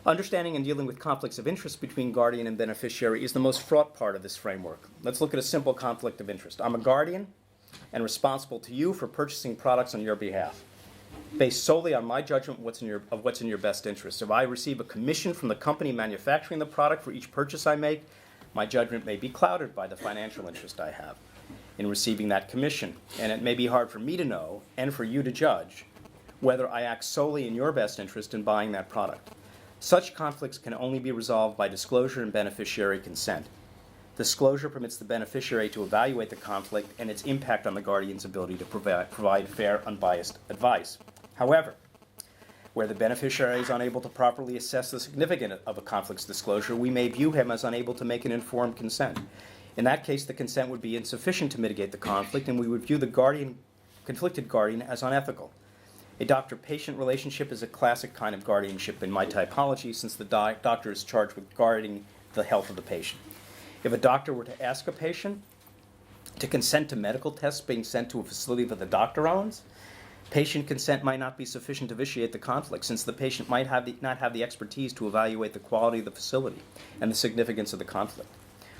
Understanding and dealing with conflicts of interest between guardian and beneficiary is the most fraught part of this framework. Let's look at a simple conflict of interest. I'm a guardian and responsible to you for purchasing products on your behalf, based solely on my judgment of what's in your best interest. If I receive a commission from the company manufacturing the product for each purchase I make, my judgment may be clouded by the financial interest I have in receiving that commission, and it may be hard for me to know and for you to judge whether I act solely in your best interest in buying that product. Such conflicts can only be resolved by disclosure and beneficiary consent. Disclosure permits the beneficiary to evaluate the conflict and its impact on the guardian's ability to provide fair, unbiased advice. However, where the beneficiary is unable to properly assess the significance of a conflict's disclosure, we may view him as unable to make an informed consent. In that case, the consent would be insufficient to mitigate the conflict, and we would view the conflicted guardian as unethical. A doctor-patient relationship is a classic kind of guardianship in my typology, since the doctor is charged with guarding the health of the patient. If a doctor were to ask a patient to consent to medical tests being sent to a facility that the doctor owns, patient consent might not be sufficient to vitiate the conflict, since the patient might not have the expertise to evaluate the quality of the facility and the significance of the conflict.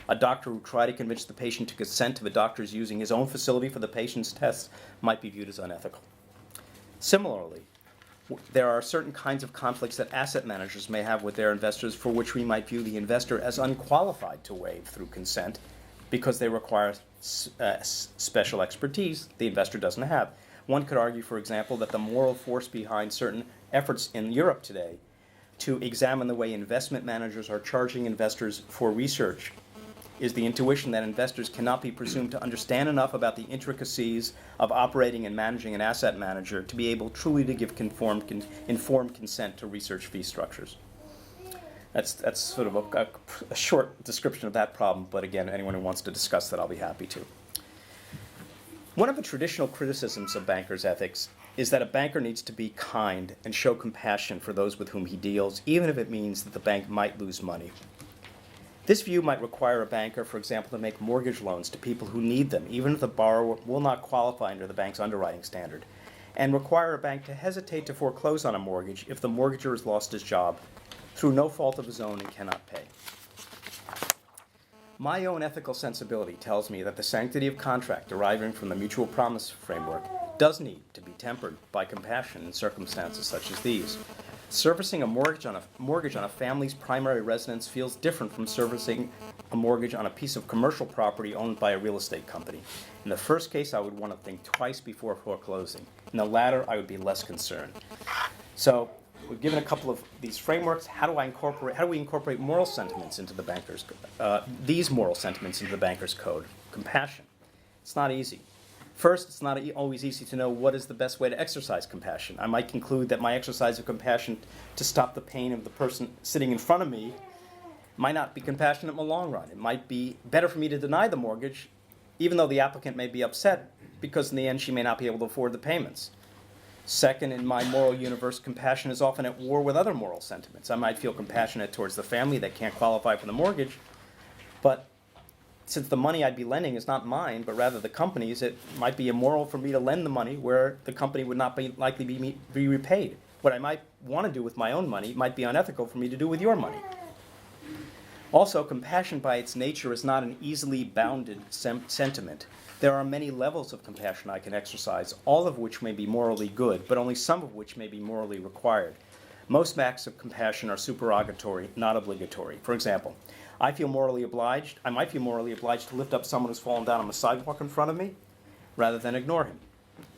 A doctor who tried to convince the patient to consent to the doctor's using his own facility for the patient's tests might be viewed as unethical. Similarly, there are certain kinds of conflicts that asset managers may have with their investors for which we might view the investor as unqualified to waive through consent because they require special expertise the investor doesn't have. One could argue, for example, that the moral force behind certain efforts in Europe today to examine the way investment managers are charging investors for research is the intuition that investors cannot be presumed to understand enough about the intricacies of operating and managing an asset manager to be able truly to give informed consent to research fee structures. That's sort of a short description of that problem, but again, anyone who wants to discuss that, I'll be happy to. One of the traditional criticisms of bankers' ethics is that a banker needs to be kind and show compassion for those with whom he deals, even if it means that the bank might lose money. This view might require a banker, for example, to make mortgage loans to people who need them, even if the borrower will not qualify under the bank's underwriting standard, and require a bank to hesitate to foreclose on a mortgage if the mortgager has lost his job through no fault of his own and cannot pay. My own ethical sensibility tells me that the sanctity of contract deriving from the mutual promise framework does need to be tempered by compassion in circumstances such as these. Servicing a mortgage on a family's primary residence feels different from servicing a mortgage on a piece of commercial property owned by a real estate company. In the first case, I would want to think twice before foreclosing. In the latter, I would be less concerned. So, we've given a couple of these frameworks. How do we incorporate moral sentiments into the banker's these moral sentiments into the banker's code? Compassion. It's not easy. First, it's not always easy to know what is the best way to exercise compassion. I might conclude that my exercise of compassion to stop the pain of the person sitting in front of me might not be compassionate in the long run. It might be better for me to deny the mortgage, even though the applicant may be upset, because in the end she may not be able to afford the payments. Second, in my moral universe, compassion is often at war with other moral sentiments. I might feel compassionate towards the family that can't qualify for the mortgage, but since the money I'd be lending is not mine, but rather the company's, it might be immoral for me to lend the money where the company would not be likely be repaid. What I might want to do with my own money might be unethical for me to do with your money. Also, compassion by its nature is not an easily bounded sentiment. There are many levels of compassion I can exercise, all of which may be morally good, but only some of which may be morally required. Most acts of compassion are supererogatory, not obligatory. For example, I might feel morally obliged to lift up someone who's fallen down on the sidewalk in front of me, rather than ignore him.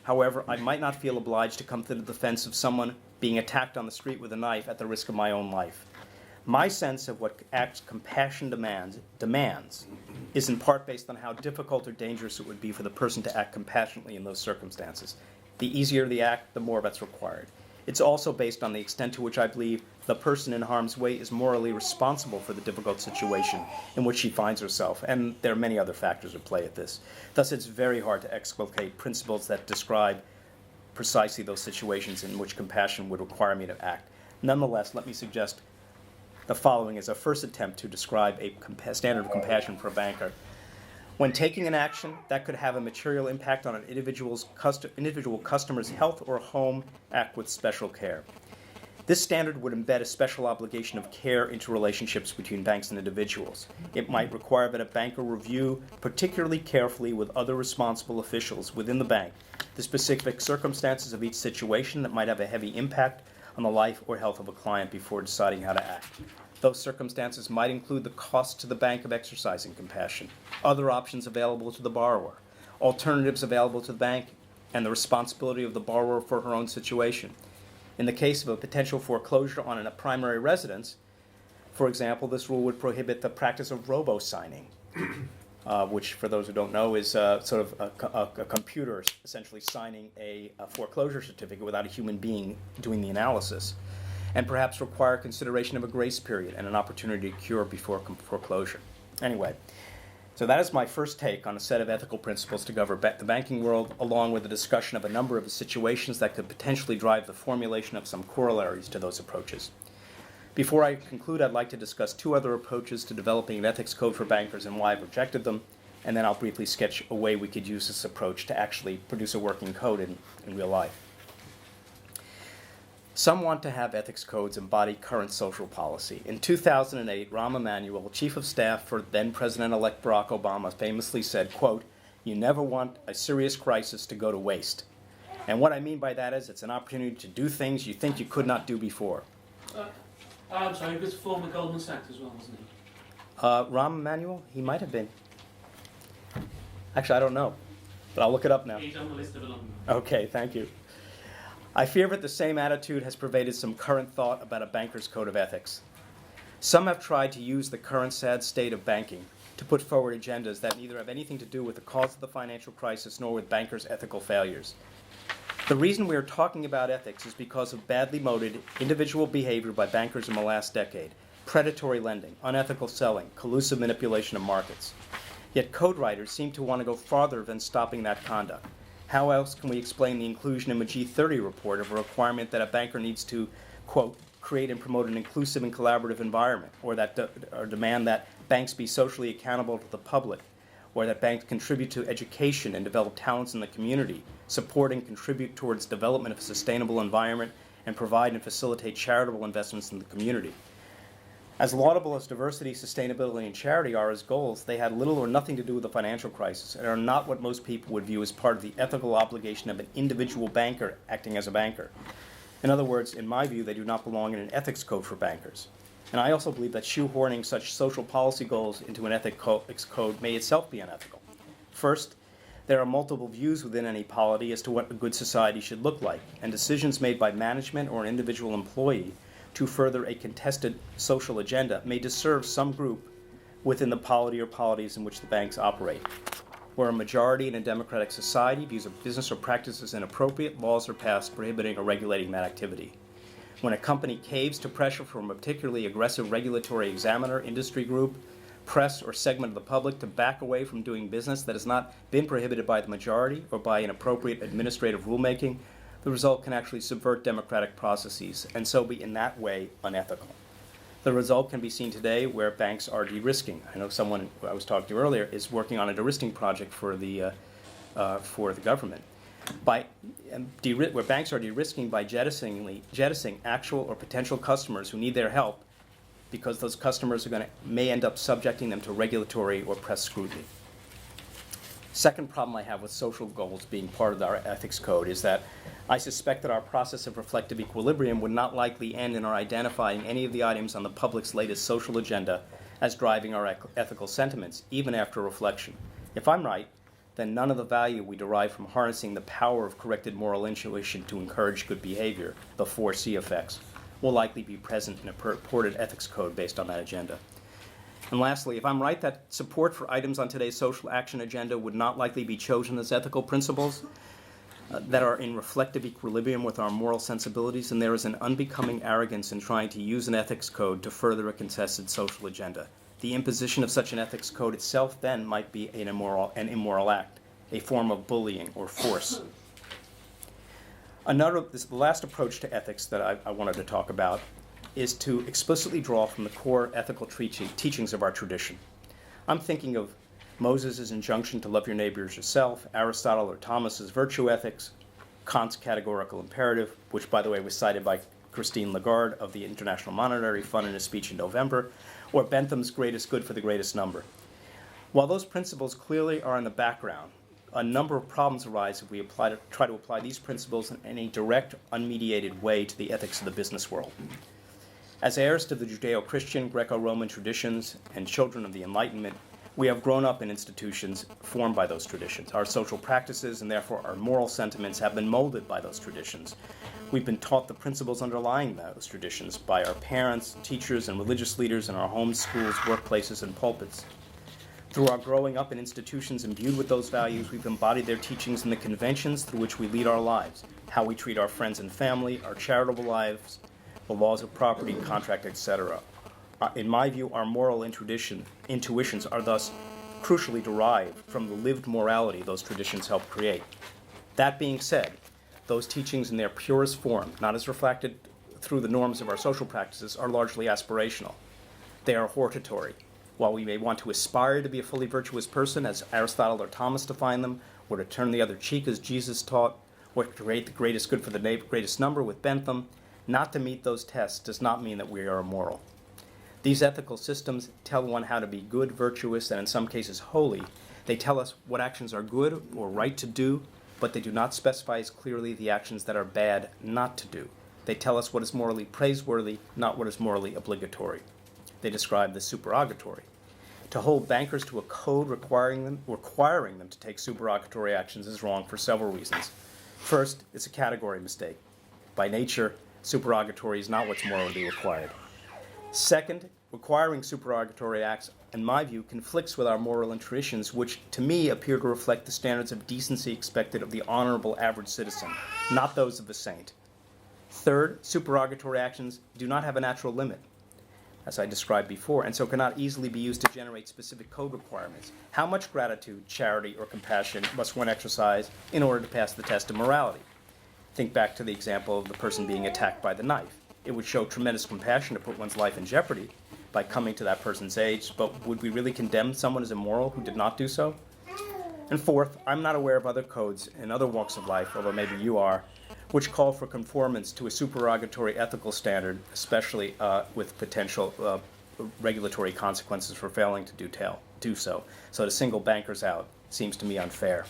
However, I might not feel obliged to come to the defense of someone being attacked on the street with a knife at the risk of my own life. My sense of what acts compassion demands is in part based on how difficult or dangerous it would be for the person to act compassionately in those circumstances. The easier the act, the more that's required. It's also based on the extent to which I believe the person in harm's way is morally responsible for the difficult situation in which she finds herself, and there are many other factors at play at this. Thus, it's very hard to exculpate principles that describe precisely those situations in which compassion would require me to act. Nonetheless, let me suggest the following as a first attempt to describe a standard of compassion for a banker. When taking an action that could have a material impact on an individual customer's health or home, act with special care. This standard would embed a special obligation of care into relationships between banks and individuals. It might require that a banker review particularly carefully with other responsible officials within the bank the specific circumstances of each situation that might have a heavy impact on the life or health of a client before deciding how to act. Those circumstances might include the cost to the bank of exercising compassion, other options available to the borrower, alternatives available to the bank, and the responsibility of the borrower for her own situation. In the case of a potential foreclosure on a primary residence, for example, this rule would prohibit the practice of robo-signing, which, for those who don't know, is sort of a computer essentially signing a foreclosure certificate without a human being doing the analysis, and perhaps require consideration of a grace period and an opportunity to cure before foreclosure. Anyway, so that is my first take on a set of ethical principles to govern the banking world, along with a discussion of a number of situations that could potentially drive the formulation of some corollaries to those approaches. Before I conclude, I'd like to discuss two other approaches to developing an ethics code for bankers and why I've rejected them, and then I'll briefly sketch a way we could use this approach to actually produce a working code in real life. Some want to have ethics codes embody current social policy. In 2008, Rahm Emanuel, chief of staff for then-President-elect Barack Obama, famously said, quote, "You never want a serious crisis to go to waste." And what I mean by that is it's an opportunity to do things you think you could not do before. I'm sorry, he was former Goldman Sachs as well, wasn't he? Rahm Emanuel? He might have been. Actually, I don't know, but I'll look it up now. He's on the list of alumni. Okay, thank you. I fear that the same attitude has pervaded some current thought about a banker's code of ethics. Some have tried to use the current sad state of banking to put forward agendas that neither have anything to do with the cause of the financial crisis nor with bankers' ethical failures. The reason we are talking about ethics is because of badly motivated individual behavior by bankers in the last decade, predatory lending, unethical selling, collusive manipulation of markets. Yet code writers seem to want to go farther than stopping that conduct. How else can we explain the inclusion in the G30 report of a requirement that a banker needs to, quote, create and promote an inclusive and collaborative environment, or demand that banks be socially accountable to the public, or that banks contribute to education and develop talents in the community, support and contribute towards development of a sustainable environment, and provide and facilitate charitable investments in the community. As laudable as diversity, sustainability, and charity are as goals, they had little or nothing to do with the financial crisis and are not what most people would view as part of the ethical obligation of an individual banker acting as a banker. In other words, in my view, they do not belong in an ethics code for bankers. And I also believe that shoehorning such social policy goals into an ethics code may itself be unethical. First, there are multiple views within any polity as to what a good society should look like, and decisions made by management or an individual employee to further a contested social agenda may disserve some group within the polity or polities in which the banks operate. Where a majority in a democratic society views a business or practice as inappropriate, laws are passed prohibiting or regulating that activity. When a company caves to pressure from a particularly aggressive regulatory examiner, industry group, press, or segment of the public to back away from doing business that has not been prohibited by the majority or by inappropriate administrative rulemaking, the result can actually subvert democratic processes and so be in that way unethical. The result can be seen today where banks are de-risking. I know someone who I was talking to earlier is working on a de-risking project for the government. Where banks are de-risking by jettisoning actual or potential customers who need their help because those customers may end up subjecting them to regulatory or press scrutiny. Second problem I have with social goals being part of our ethics code is that I suspect that our process of reflective equilibrium would not likely end in our identifying any of the items on the public's latest social agenda as driving our ethical sentiments, even after reflection. If I'm right, then none of the value we derive from harnessing the power of corrected moral intuition to encourage good behavior, the 4C effects, will likely be present in a purported ethics code based on that agenda. And lastly, if I'm right that support for items on today's social action agenda would not likely be chosen as ethical principles that are in reflective equilibrium with our moral sensibilities, then there is an unbecoming arrogance in trying to use an ethics code to further a contested social agenda. The imposition of such an ethics code itself then might be an immoral act, a form of bullying or force. The last approach to ethics that I wanted to talk about is to explicitly draw from the core ethical teachings of our tradition. I'm thinking of Moses' injunction to love your neighbor as yourself, Aristotle or Thomas's virtue ethics, Kant's categorical imperative, which, by the way, was cited by Christine Lagarde of the International Monetary Fund in a speech in November, or Bentham's greatest good for the greatest number. While those principles clearly are in the background, a number of problems arise if we try to apply these principles in a direct, unmediated way to the ethics of the business world. As heirs to the Judeo-Christian, Greco-Roman traditions and children of the Enlightenment, we have grown up in institutions formed by those traditions. Our social practices and therefore our moral sentiments have been molded by those traditions. We've been taught the principles underlying those traditions by our parents, teachers, and religious leaders in our homes, schools, workplaces, and pulpits. Through our growing up in institutions imbued with those values, we've embodied their teachings in the conventions through which we lead our lives, how we treat our friends and family, our charitable lives, the laws of property and contract, etc. In my view, our moral intuitions are thus crucially derived from the lived morality those traditions help create. That being said, those teachings in their purest form, not as reflected through the norms of our social practices, are largely aspirational. They are hortatory. While we may want to aspire to be a fully virtuous person, as Aristotle or Thomas define them, or to turn the other cheek as Jesus taught, or to create the greatest good for the greatest number with Bentham, not to meet those tests does not mean that we are immoral. These ethical systems tell one how to be good, virtuous, and in some cases holy. They tell us what actions are good or right to do, but they do not specify as clearly the actions that are bad not to do. They tell us what is morally praiseworthy, not what is morally obligatory. They describe the supererogatory. To hold bankers to a code requiring them to take supererogatory actions is wrong for several reasons. First, it's a category mistake. By nature, supererogatory is not what's morally required. Second, requiring supererogatory acts, in my view, conflicts with our moral intuitions, which to me appear to reflect the standards of decency expected of the honorable average citizen, not those of the saint. Third, supererogatory actions do not have a natural limit, as I described before, and so cannot easily be used to generate specific code requirements. How much gratitude, charity, or compassion must one exercise in order to pass the test of morality? Think back to the example of the person being attacked by the knife. It would show tremendous compassion to put one's life in jeopardy by coming to that person's aid, but would we really condemn someone as immoral who did not do so? And fourth, I'm not aware of other codes in other walks of life, although maybe you are, which call for conformance to a supererogatory ethical standard, especially with potential regulatory consequences for failing to do so. So to single bankers out seems to me unfair.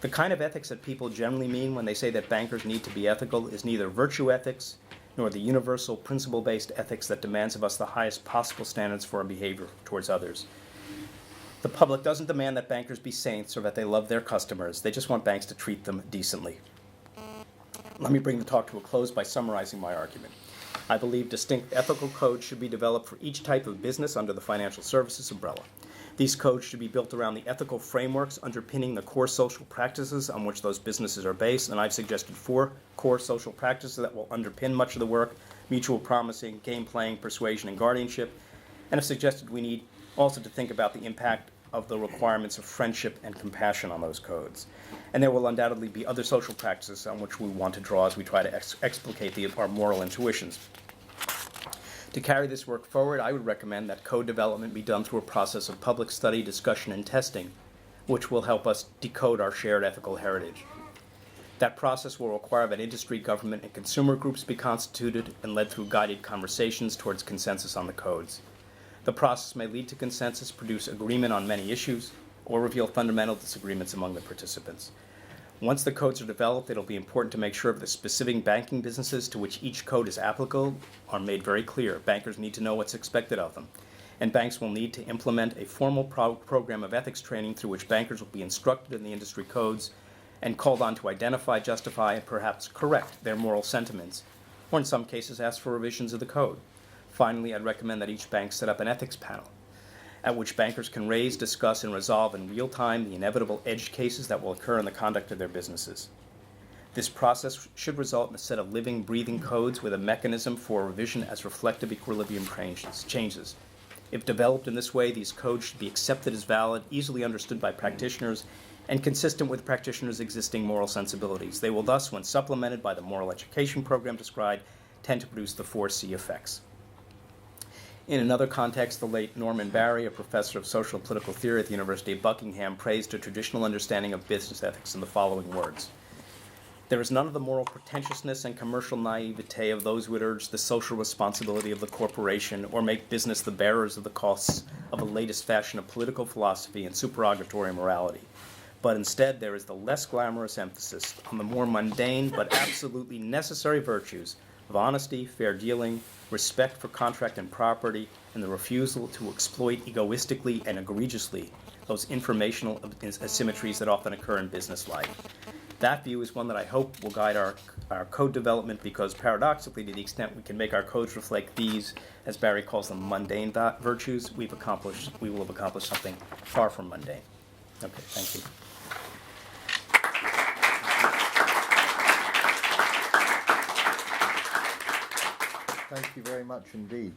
The kind of ethics that people generally mean when they say that bankers need to be ethical is neither virtue ethics nor the universal principle-based ethics that demands of us the highest possible standards for our behavior towards others. The public doesn't demand that bankers be saints or that they love their customers. They just want banks to treat them decently. Let me bring the talk to a close by summarizing my argument. I believe distinct ethical codes should be developed for each type of business under the financial services umbrella. These codes should be built around the ethical frameworks underpinning the core social practices on which those businesses are based, and I've suggested 4 core social practices that will underpin much of the work: mutual promising, game playing, persuasion, and guardianship, and have suggested we need also to think about the impact of the requirements of friendship and compassion on those codes. And there will undoubtedly be other social practices on which we want to draw as we try to explicate our moral intuitions. To carry this work forward, I would recommend that code development be done through a process of public study, discussion, and testing, which will help us decode our shared ethical heritage. That process will require that industry, government, and consumer groups be constituted and led through guided conversations towards consensus on the codes. The process may lead to consensus, produce agreement on many issues, or reveal fundamental disagreements among the participants. Once the codes are developed, it'll be important to make sure that the specific banking businesses to which each code is applicable are made very clear. Bankers need to know what's expected of them. And banks will need to implement a formal program of ethics training through which bankers will be instructed in the industry codes and called on to identify, justify, and perhaps correct their moral sentiments, or in some cases ask for revisions of the code. Finally, I'd recommend that each bank set up an ethics panel at which bankers can raise, discuss, and resolve in real time the inevitable edge cases that will occur in the conduct of their businesses. This process should result in a set of living, breathing codes with a mechanism for revision as reflective equilibrium changes. If developed in this way, these codes should be accepted as valid, easily understood by practitioners, and consistent with practitioners' existing moral sensibilities. They will thus, when supplemented by the moral education program described, tend to produce the 4C effects. In another context, the late Norman Barry, a professor of social and political theory at the University of Buckingham, praised a traditional understanding of business ethics in the following words: "There is none of the moral pretentiousness and commercial naivete of those who would urge the social responsibility of the corporation or make business the bearers of the costs of the latest fashion of political philosophy and supererogatory morality. But instead, there is the less glamorous emphasis on the more mundane but absolutely necessary virtues of honesty, fair dealing, respect for contract and property, and the refusal to exploit egoistically and egregiously those informational asymmetries that often occur in business life." That view is one that I hope will guide our code development, because paradoxically, to the extent we can make our codes reflect these, as Barry calls them, mundane virtues, we will have accomplished something far from mundane. Okay, thank you. Thank you very much indeed.